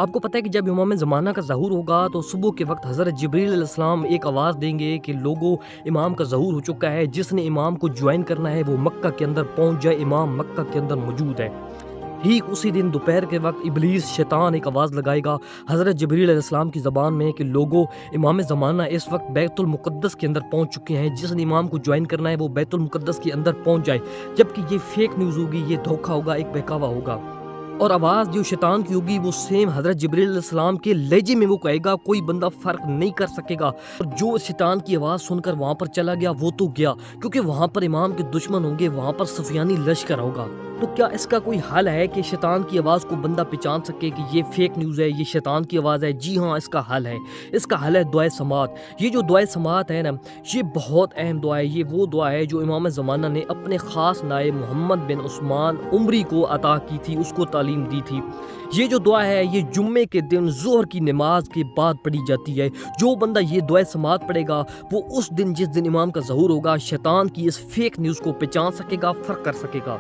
آپ کو پتہ ہے کہ جب امام زمانہ کا ظہور ہوگا تو صبح کے وقت حضرت جبریل علیہ السلام ایک آواز دیں گے کہ لوگوں، امام کا ظہور ہو چکا ہے، جس نے امام کو جوائن کرنا ہے وہ مکہ کے اندر پہنچ جائے، امام مکہ کے اندر موجود ہے۔ ٹھیک اسی دن دوپہر کے وقت ابلیس شیطان ایک آواز لگائے گا حضرت جبریل علیہ السلام کی زبان میں کہ لوگوں، امام زمانہ اس وقت بیت المقدس کے اندر پہنچ چکے ہیں، جس نے امام کو جوائن کرنا ہے وہ بیت المقدس کے اندر پہنچ جائے۔ جبکہ یہ فیک نیوز ہوگی، یہ دھوکہ ہوگا، ایک بہکاوا ہوگا، اور آواز جو شیطان کی ہوگی وہ سیم حضرت جبریل علیہ السلام کے لہجے میں وہ کہے گا، کوئی بندہ فرق نہیں کر سکے گا۔ اور جو شیطان کی آواز سن کر وہاں پر چلا گیا وہ تو گیا، کیونکہ وہاں پر امام کے دشمن ہوں گے، وہاں پر سفیانی لشکر ہوگا۔ تو کیا اس کا کوئی حل ہے کہ شیطان کی آواز کو بندہ پہچان سکے کہ یہ فیک نیوز ہے، یہ شیطان کی آواز ہے؟ جی ہاں، اس کا حل ہے۔ اس کا حل ہے دعائے سماعت۔ یہ جو دعائے سماعت ہے نا، یہ بہت اہم دعا ہے۔ یہ وہ دعا ہے جو امام زمانہ نے اپنے خاص نائب محمد بن عثمان عمری کو عطا کی تھی، اس کو تعلیم دی تھی۔ یہ جو دعا ہے یہ جمعے کے دن ظہر کی نماز کے بعد پڑھی جاتی ہے۔ جو بندہ یہ دعائے سماعت پڑھے گا وہ اس دن، جس دن امام کا ظہور ہوگا، شیطان کی اس فیک نیوز کو پہچان سکے گا، فرق کر سکے گا۔